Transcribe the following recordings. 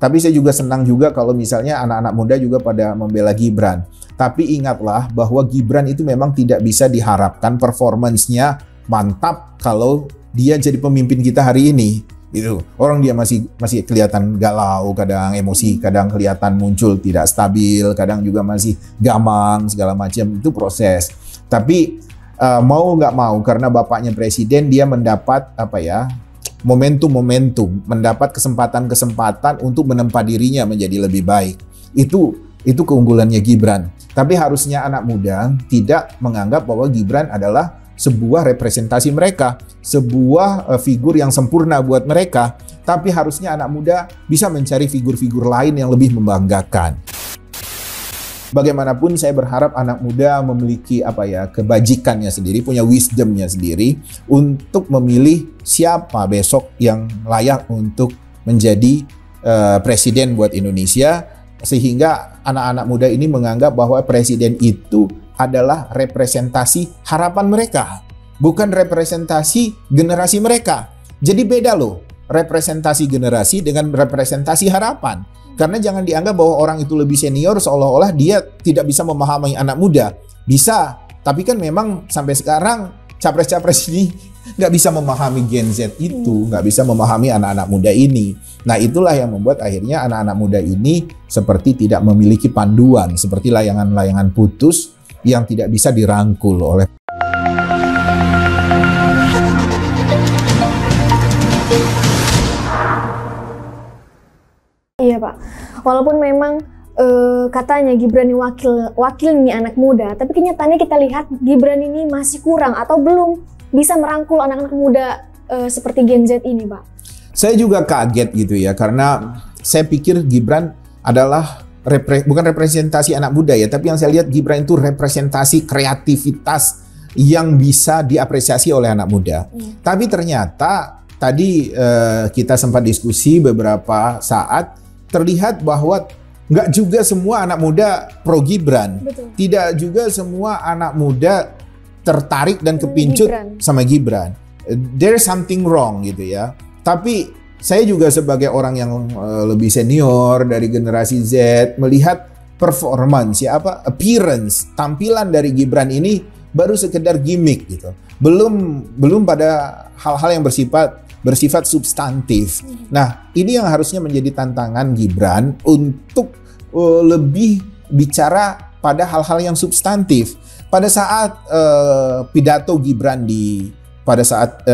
Tapi saya juga senang juga kalau misalnya anak-anak muda juga pada membela Gibran. Tapi ingatlah bahwa Gibran itu memang tidak bisa diharapkan performancenya mantap kalau dia jadi pemimpin kita hari ini. Gitu. Orang dia masih kelihatan galau, kadang emosi, kadang kelihatan muncul tidak stabil, kadang juga masih gamang segala macam, itu proses. Tapi mau nggak mau karena bapaknya presiden, dia mendapat momentum, mendapat kesempatan untuk menempa dirinya menjadi lebih baik. Itu keunggulannya Gibran. Tapi harusnya anak muda tidak menganggap bahwa Gibran adalah sebuah representasi mereka, sebuah figur yang sempurna buat mereka, tapi harusnya anak muda bisa mencari figur-figur lain yang lebih membanggakan. Bagaimanapun saya berharap anak muda memiliki kebajikannya sendiri, punya wisdomnya sendiri untuk memilih siapa besok yang layak untuk menjadi presiden buat Indonesia, sehingga anak-anak muda ini menganggap bahwa presiden itu adalah representasi harapan mereka, bukan representasi generasi mereka. Jadi beda loh, representasi generasi dengan representasi harapan. Karena jangan dianggap bahwa orang itu lebih senior seolah-olah dia tidak bisa memahami anak muda. Bisa, tapi kan memang sampai sekarang capres-capres ini nggak bisa memahami Gen Z itu, nggak bisa memahami anak-anak muda ini. Nah itulah yang membuat akhirnya anak-anak muda ini seperti tidak memiliki panduan, seperti layangan-layangan putus yang tidak bisa dirangkul oleh. Iya Pak, walaupun memang katanya Gibran ini wakilnya anak muda, tapi kenyataannya kita lihat Gibran ini masih kurang atau belum bisa merangkul anak-anak muda seperti Gen Z ini Pak. Saya juga kaget gitu ya, karena saya pikir Gibran adalah bukan representasi anak muda ya, tapi yang saya lihat Gibran itu representasi kreativitas yang bisa diapresiasi oleh anak muda. Tapi ternyata tadi kita sempat diskusi beberapa saat, terlihat bahwa nggak juga semua anak muda pro Gibran. Betul. Tidak juga semua anak muda tertarik dan kepincut sama Gibran. There's something wrong gitu ya. Tapi saya juga sebagai orang yang lebih senior dari generasi Z melihat performance appearance, tampilan dari Gibran ini baru sekedar gimmick gitu. Belum pada hal-hal yang bersifat substantif. Nah, ini yang harusnya menjadi tantangan Gibran untuk lebih bicara pada hal-hal yang substantif. Pada saat pidato Gibran pada saat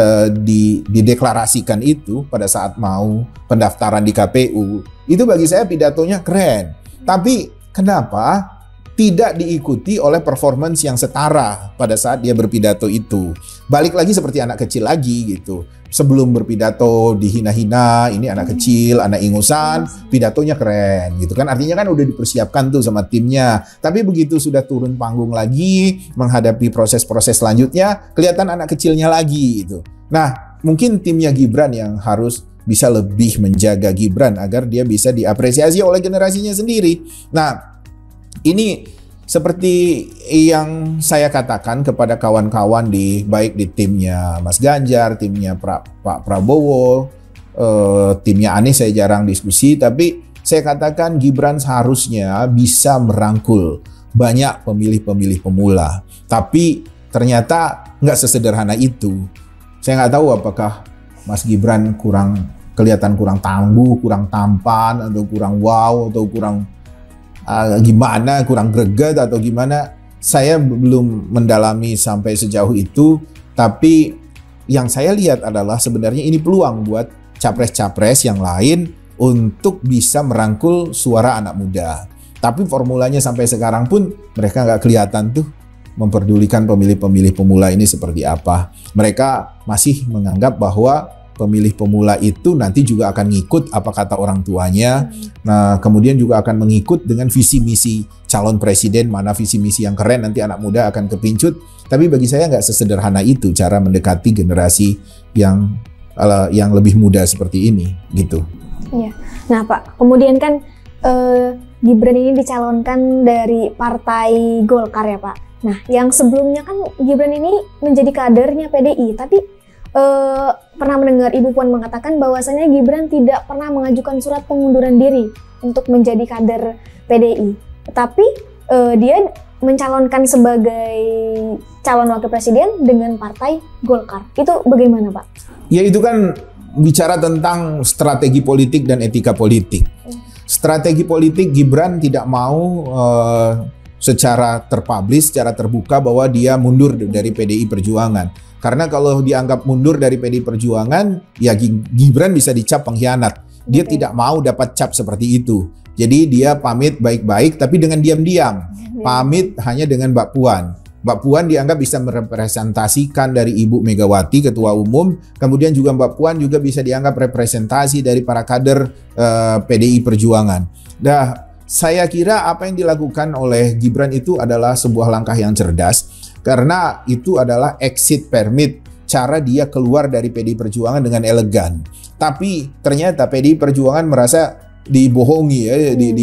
dideklarasikan itu, pada saat mau pendaftaran di KPU, itu bagi saya pidatonya keren. Tapi kenapa tidak diikuti oleh performance yang setara pada saat dia berpidato itu? Balik lagi seperti anak kecil lagi gitu. Sebelum berpidato dihina-hina, ini anak kecil, anak ingusan, pidatonya keren gitu kan. Artinya kan udah dipersiapkan tuh sama timnya. Tapi begitu sudah turun panggung lagi, menghadapi proses-proses selanjutnya, kelihatan anak kecilnya lagi gitu. Nah, mungkin timnya Gibran yang harus bisa lebih menjaga Gibran agar dia bisa diapresiasi oleh generasinya sendiri. Nah, ini seperti yang saya katakan kepada kawan-kawan baik di timnya Mas Ganjar, timnya Pak Prabowo, timnya Anies saya jarang diskusi, tapi saya katakan Gibran seharusnya bisa merangkul banyak pemilih-pemilih pemula. Tapi ternyata nggak sesederhana itu. Saya nggak tahu apakah Mas Gibran kelihatan kurang tangguh, kurang tampan, atau kurang wow, atau kurang kurang greget atau gimana. Saya belum mendalami sampai sejauh itu, tapi yang saya lihat adalah sebenarnya ini peluang buat capres-capres yang lain untuk bisa merangkul suara anak muda. Tapi formulanya sampai sekarang pun mereka nggak kelihatan tuh memperdulikan pemilih-pemilih pemula ini seperti apa. Mereka masih menganggap bahwa pemilih pemula itu nanti juga akan ngikut apa kata orang tuanya. Nah, kemudian juga akan mengikut dengan visi misi calon presiden, mana visi misi yang keren nanti anak muda akan kepincut. Tapi bagi saya nggak sesederhana itu cara mendekati generasi yang lebih muda seperti ini gitu. Iya. Nah Pak, kemudian kan Gibran ini dicalonkan dari Partai Golkar ya Pak. Nah, yang sebelumnya kan Gibran ini menjadi kadernya PDI, tapi pernah mendengar Ibu Puan mengatakan bahwasanya Gibran tidak pernah mengajukan surat pengunduran diri untuk menjadi kader PDI. Tetapi dia mencalonkan sebagai calon wakil presiden dengan partai Golkar. Itu bagaimana, Pak? Ya itu kan bicara tentang strategi politik dan etika politik. Strategi politik, Gibran tidak mau secara terpublish, secara terbuka bahwa dia mundur dari PDI Perjuangan. Karena kalau dianggap mundur dari PDI Perjuangan, ya Gibran bisa dicap pengkhianat. Dia tidak mau dapat cap seperti itu. Jadi dia pamit baik-baik tapi dengan diam-diam. Pamit hanya dengan Mbak Puan. Mbak Puan dianggap bisa merepresentasikan dari Ibu Megawati, Ketua Umum. Kemudian juga Mbak Puan juga bisa dianggap representasi dari para kader PDI Perjuangan. Nah, saya kira apa yang dilakukan oleh Gibran itu adalah sebuah langkah yang cerdas. Karena itu adalah exit permit. Cara dia keluar dari PDI Perjuangan dengan elegan. Tapi ternyata PDI Perjuangan merasa dibohongi,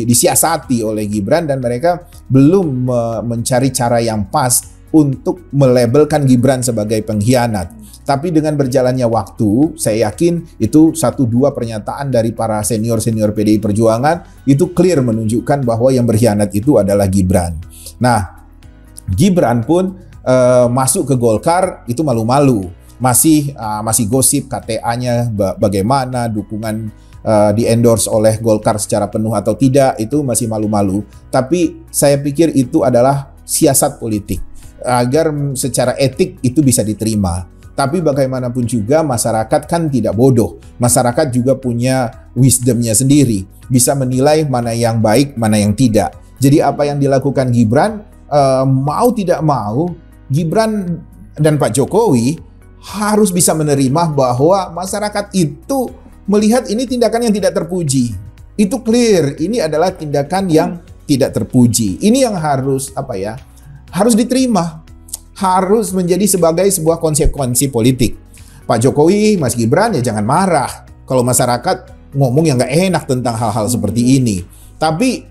disiasati oleh Gibran dan mereka belum mencari cara yang pas untuk melabelkan Gibran sebagai pengkhianat. Tapi dengan berjalannya waktu, saya yakin itu 1-2 pernyataan dari para senior-senior PDI Perjuangan itu clear menunjukkan bahwa yang berkhianat itu adalah Gibran. Nah, Gibran pun masuk ke Golkar itu malu-malu. Masih gosip KTA-nya bagaimana, dukungan di-endorse oleh Golkar secara penuh atau tidak, itu masih malu-malu. Tapi saya pikir itu adalah siasat politik agar secara etik itu bisa diterima. Tapi bagaimanapun juga masyarakat kan tidak bodoh. Masyarakat juga punya wisdomnya sendiri, bisa menilai mana yang baik, mana yang tidak. Jadi apa yang dilakukan Gibran, mau tidak mau, Gibran dan Pak Jokowi harus bisa menerima bahwa masyarakat itu melihat ini tindakan yang tidak terpuji. Itu clear, ini adalah tindakan yang tidak terpuji. Ini yang harus harus diterima. Harus menjadi sebagai sebuah konsekuensi politik. Pak Jokowi, Mas Gibran ya jangan marah kalau masyarakat ngomong yang gak enak tentang hal-hal seperti ini. Tapi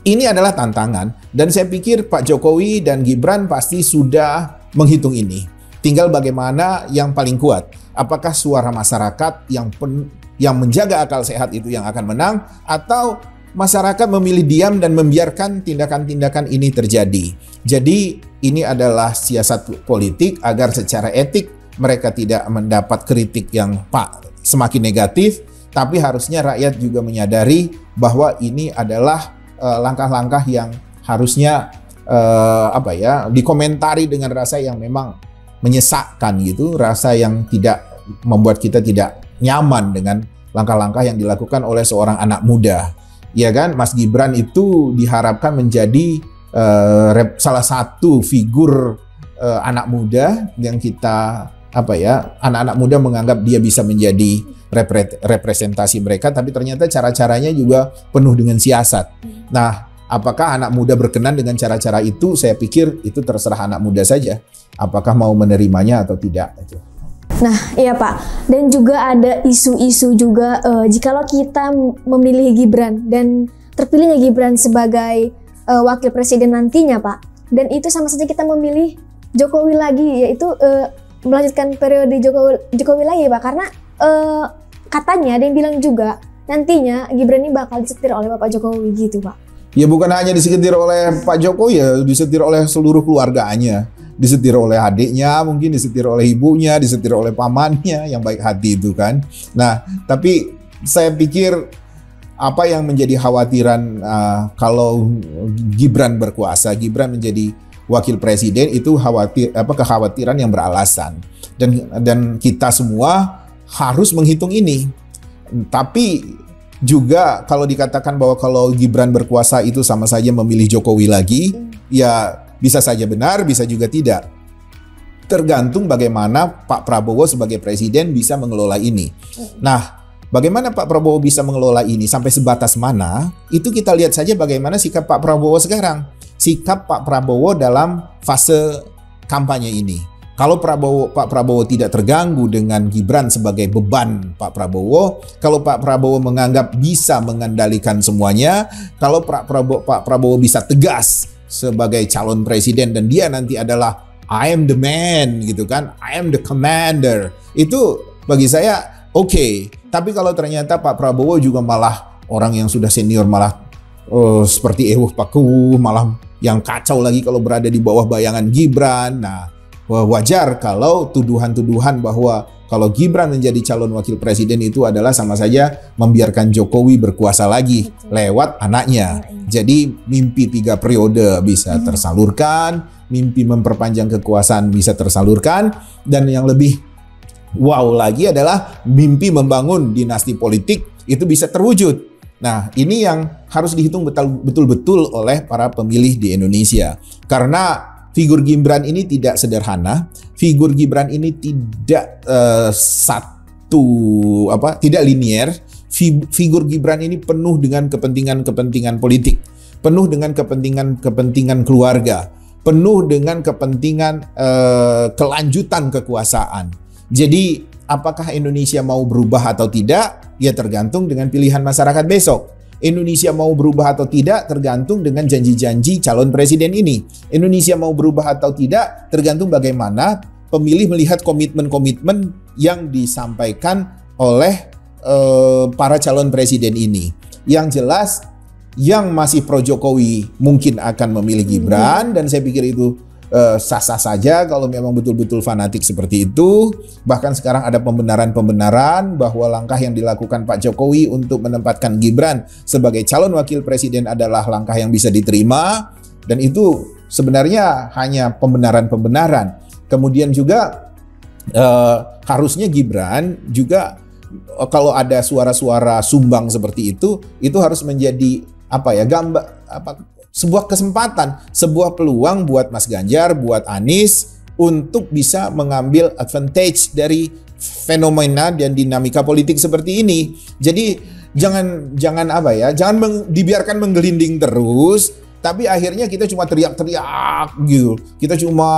ini adalah tantangan dan saya pikir Pak Jokowi dan Gibran pasti sudah menghitung ini. Tinggal bagaimana yang paling kuat. Apakah suara masyarakat yang menjaga akal sehat itu yang akan menang, atau masyarakat memilih diam dan membiarkan tindakan-tindakan ini terjadi. Jadi ini adalah siasat politik agar secara etik mereka tidak mendapat kritik yang semakin negatif, tapi harusnya rakyat juga menyadari bahwa ini adalah langkah-langkah yang harusnya dikomentari dengan rasa yang memang menyesakkan gitu, rasa yang tidak membuat kita tidak nyaman dengan langkah-langkah yang dilakukan oleh seorang anak muda. Ya kan, Mas Gibran itu diharapkan menjadi salah satu figur anak muda yang kita anak-anak muda menganggap dia bisa menjadi representasi mereka, tapi ternyata cara-caranya juga penuh dengan siasat. Nah, apakah anak muda berkenan dengan cara-cara itu? Saya pikir itu terserah anak muda saja. Apakah mau menerimanya atau tidak? Nah, iya Pak. Dan juga ada isu-isu juga jikalau kita memilih Gibran dan terpilihnya Gibran sebagai wakil presiden nantinya Pak. Dan itu sama saja kita memilih Jokowi lagi, yaitu melanjutkan periode Jokowi lagi Pak. Karena katanya ada yang bilang juga nantinya Gibran ini bakal disetir oleh Bapak Jokowi gitu Pak. Ya bukan hanya disetir oleh Pak Jokowi ya, disetir oleh seluruh keluarganya. Disetir oleh adiknya, mungkin disetir oleh ibunya, disetir oleh pamannya yang baik hati itu kan. Nah, tapi saya pikir apa yang menjadi khawatiran kalau Gibran berkuasa, Gibran menjadi wakil presiden, itu kekhawatiran yang beralasan. Dan kita semua harus menghitung ini. Tapi juga kalau dikatakan bahwa kalau Gibran berkuasa itu sama saja memilih Jokowi lagi, ya bisa saja benar, bisa juga tidak. Tergantung bagaimana Pak Prabowo sebagai presiden bisa mengelola ini. Nah, bagaimana Pak Prabowo bisa mengelola ini sampai sebatas mana, itu kita lihat saja bagaimana sikap Pak Prabowo sekarang. Sikap Pak Prabowo dalam fase kampanye ini. Kalau Pak Prabowo tidak terganggu dengan Gibran sebagai beban Pak Prabowo, kalau Pak Prabowo menganggap bisa mengendalikan semuanya, kalau Pak Prabowo bisa tegas sebagai calon presiden dan dia nanti adalah I am the man gitu kan, I am the commander. Itu bagi saya oke. Tapi kalau ternyata Pak Prabowo juga malah orang yang sudah senior malah seperti Ewuh Paku, malah yang kacau lagi kalau berada di bawah bayangan Gibran. Nah, wajar kalau tuduhan-tuduhan bahwa kalau Gibran menjadi calon wakil presiden itu adalah sama saja membiarkan Jokowi berkuasa lagi lewat anaknya. Jadi mimpi 3 periode bisa tersalurkan, mimpi memperpanjang kekuasaan bisa tersalurkan, dan yang lebih wow lagi adalah mimpi membangun dinasti politik itu bisa terwujud. Nah, ini yang harus dihitung betul-betul oleh para pemilih di Indonesia. Karena figur Gibran ini tidak sederhana, figur Gibran ini tidak tidak linier. Figur Gibran ini penuh dengan kepentingan-kepentingan politik, penuh dengan kepentingan keluarga, penuh dengan kepentingan kelanjutan kekuasaan. Jadi, apakah Indonesia mau berubah atau tidak? Ya tergantung dengan pilihan masyarakat besok. Indonesia mau berubah atau tidak tergantung dengan janji-janji calon presiden ini. Indonesia mau berubah atau tidak tergantung bagaimana pemilih melihat komitmen-komitmen yang disampaikan oleh para calon presiden ini. Yang jelas, yang masih pro Jokowi mungkin akan memilih Gibran, dan saya pikir itu sah-sah saja kalau memang betul-betul fanatik seperti itu. Bahkan sekarang ada pembenaran-pembenaran bahwa langkah yang dilakukan Pak Jokowi untuk menempatkan Gibran sebagai calon wakil presiden adalah langkah yang bisa diterima, dan itu sebenarnya hanya pembenaran-pembenaran. Kemudian juga harusnya Gibran juga kalau ada suara-suara sumbang seperti itu harus menjadi sebuah kesempatan, sebuah peluang buat Mas Ganjar, buat Anies untuk bisa mengambil advantage dari fenomena dan dinamika politik seperti ini. Jadi jangan dibiarkan menggelinding terus, tapi akhirnya kita cuma teriak-teriak gitu. Kita cuma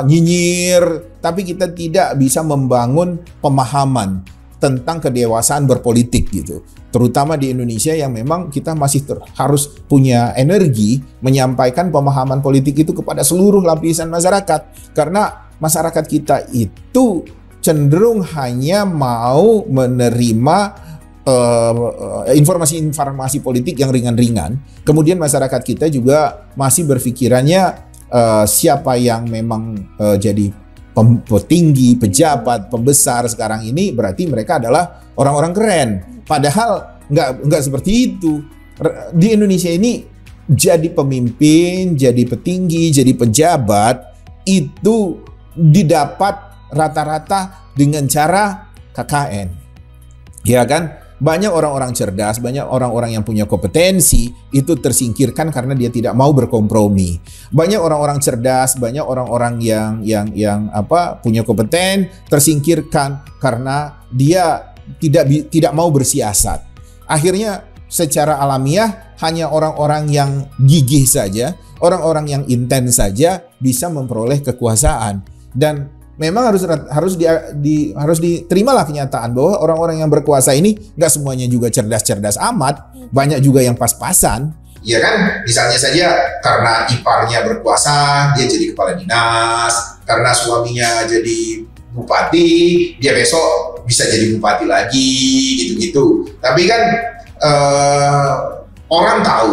nyinyir, tapi kita tidak bisa membangun pemahaman tentang kedewasaan berpolitik gitu. Terutama di Indonesia yang memang kita masih harus punya energi menyampaikan pemahaman politik itu kepada seluruh lapisan masyarakat. Karena masyarakat kita itu cenderung hanya mau menerima informasi-informasi politik yang ringan-ringan. Kemudian masyarakat kita juga masih berpikirannya siapa yang memang jadi petinggi, pejabat, pembesar sekarang ini berarti mereka adalah orang-orang keren. Padahal nggak seperti itu. Di Indonesia ini jadi pemimpin, jadi petinggi, jadi pejabat itu didapat rata-rata dengan cara KKN. Ya kan? Banyak orang-orang cerdas, banyak orang-orang yang punya kompetensi itu tersingkirkan karena dia tidak mau berkompromi. Banyak orang-orang cerdas, banyak orang-orang yang punya kompeten tersingkirkan karena dia tidak mau bersiasat. Akhirnya secara alamiah hanya orang-orang yang gigih saja, orang-orang yang intens saja bisa memperoleh kekuasaan. Dan memang harus diterimalah kenyataan bahwa orang-orang yang berkuasa ini nggak semuanya juga cerdas-cerdas amat, banyak juga yang pas-pasan. Ya kan, misalnya saja karena iparnya berkuasa, dia jadi kepala dinas, karena suaminya jadi bupati, dia besok bisa jadi bupati lagi, gitu-gitu. Tapi kan orang tahu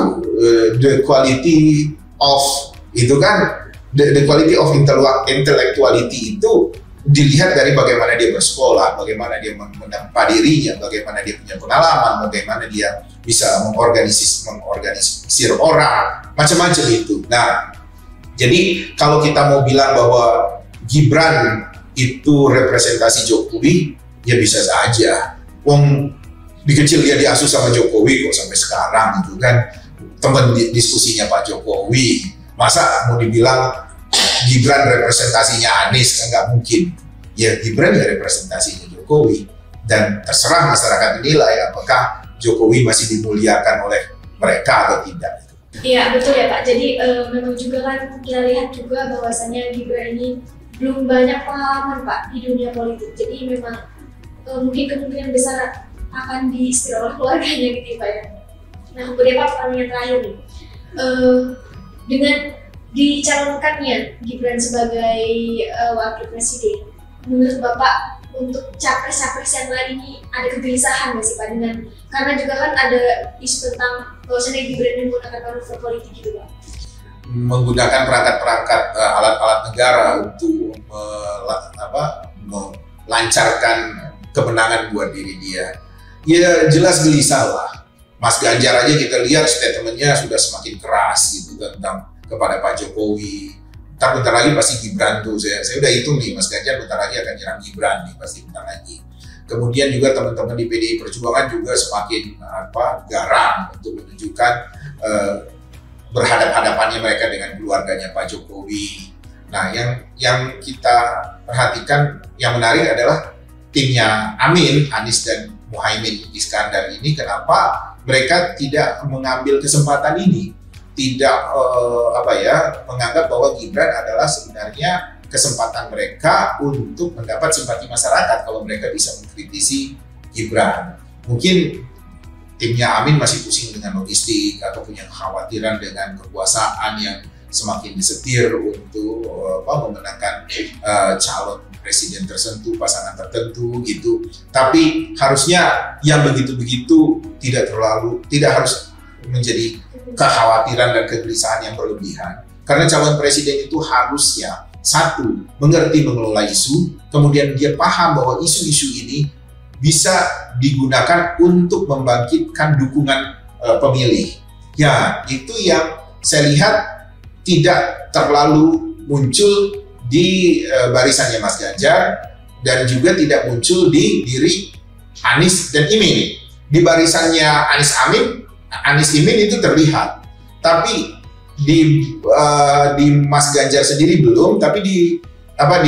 the quality of itu kan, the quality of intellectuality itu dilihat dari bagaimana dia bersekolah, bagaimana dia menempa dirinya, bagaimana dia punya pengalaman, bagaimana dia bisa mengorganisir orang, macam-macam itu. Nah, jadi kalau kita mau bilang bahwa Gibran itu representasi Jokowi, ya bisa saja. Wong di kecil dia diasuh sama Jokowi kok sampai sekarang gitu kan, teman diskusinya Pak Jokowi. Masa mau dibilang Gibran representasinya Anies, kan nggak mungkin. Ya Gibran ya representasinya Jokowi, dan terserah masyarakat menilai apakah Jokowi masih dimuliakan oleh mereka atau tidak. Iya betul ya Pak. Jadi memang juga kan kita lihat juga bahwasannya Gibran ini belum banyak pengalaman Pak di dunia politik. Jadi memang mungkin kemungkinan besar akan disetir oleh keluarganya gitu Pak ya. Nah kemudian Pak, pertanyaan terakhir nih, dengan dicalonkannya Gibran sebagai wakil presiden, menurut Bapak untuk capres-capres yang lain ini ada kegelisahan nggak sih Pak, dengan karena juga kan ada isu tentang bahwasannya Gibran ini menggunakan manuver politik gitu Pak? Menggunakan perangkat-perangkat alat-alat negara untuk melancarkan kemenangan buat diri dia. Ya jelas gelisah lah. Mas Ganjar aja kita lihat statementnya sudah semakin keras gitu tentang kepada Pak Jokowi. Bentar lagi pasti Gibran tuh, saya udah hitung nih, Mas Ganjar bentar lagi akan nyerang Gibran nih, pasti bentar lagi. Kemudian juga teman-teman di PDI Perjuangan juga semakin garang untuk menunjukkan berhadap-hadapannya mereka dengan keluarganya Pak Jokowi. Nah, yang kita perhatikan yang menarik adalah timnya Amin, Anies dan Muhaimin Iskandar ini, kenapa mereka tidak mengambil kesempatan ini, tidak menganggap bahwa Gibran adalah sebenarnya kesempatan mereka untuk mendapat simpati masyarakat kalau mereka bisa mengkritisi Gibran. Mungkin timnya Amin masih pusing dengan logistik atau punya kekhawatiran dengan kekuasaan yang semakin disetir untuk memenangkan calon presiden tertentu, pasangan tertentu gitu. Tapi harusnya yang begitu-begitu tidak harus menjadi kekhawatiran dan kegelisahan yang berlebihan. Karena calon presiden itu harusnya satu, mengerti mengelola isu, kemudian dia paham bahwa isu-isu ini bisa digunakan untuk membangkitkan dukungan pemilih. Ya, itu yang saya lihat tidak terlalu muncul di barisannya Mas Ganjar dan juga tidak muncul di diri Anies dan Imin. Di barisannya Anies Imin itu terlihat, tapi di Mas Ganjar sendiri belum, tapi di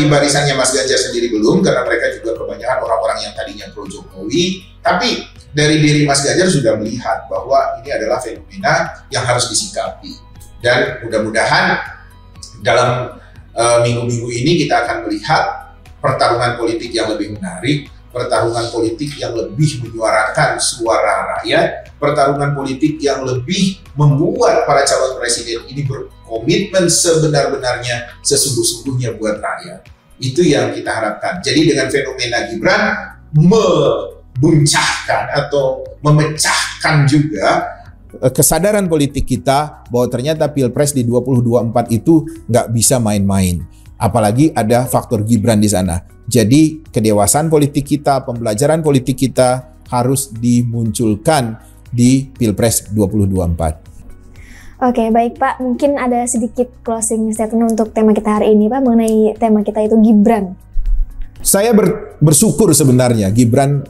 barisannya Mas Ganjar sendiri belum, karena mereka juga kebanyakan orang-orang yang tadinya pro Jokowi. Tapi dari diri Mas Ganjar sudah melihat bahwa ini adalah fenomena yang harus disikapi, dan mudah-mudahan dalam minggu-minggu ini kita akan melihat pertarungan politik yang lebih menarik, pertarungan politik yang lebih menyuarakan suara rakyat, pertarungan politik yang lebih membuat para calon presiden ini berkomitmen sebenar-benarnya, sesungguh-sungguhnya buat rakyat. Itu yang kita harapkan. Jadi dengan fenomena Gibran membuncahkan atau memecahkan juga kesadaran politik kita bahwa ternyata Pilpres di 2024 itu nggak bisa main-main. Apalagi ada faktor Gibran di sana. Jadi kedewasaan politik kita, pembelajaran politik kita harus dimunculkan di Pilpres 2024. Oke, baik Pak. Mungkin ada sedikit closing statement untuk tema kita hari ini Pak, mengenai tema kita itu Gibran. Saya bersyukur sebenarnya Gibran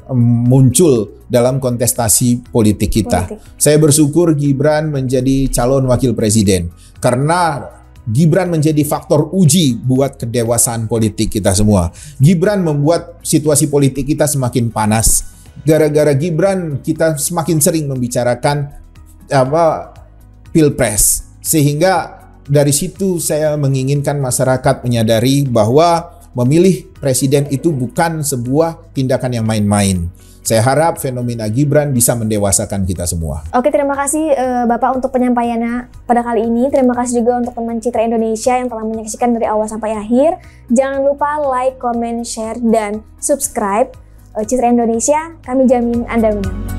muncul dalam kontestasi politik kita. Saya bersyukur Gibran menjadi calon wakil presiden karena Gibran menjadi faktor uji buat kedewasaan politik kita semua. Gibran membuat situasi politik kita semakin panas. Gara-gara Gibran kita semakin sering membicarakan Pilpres. Sehingga dari situ saya menginginkan masyarakat menyadari bahwa memilih presiden itu bukan sebuah tindakan yang main-main. Saya harap fenomena Gibran bisa mendewasakan kita semua. Oke, terima kasih Bapak untuk penyampaiannya pada kali ini. Terima kasih juga untuk teman Citra Indonesia yang telah menyaksikan dari awal sampai akhir. Jangan lupa like, comment, share, dan subscribe Citra Indonesia. Kami jamin Anda menang.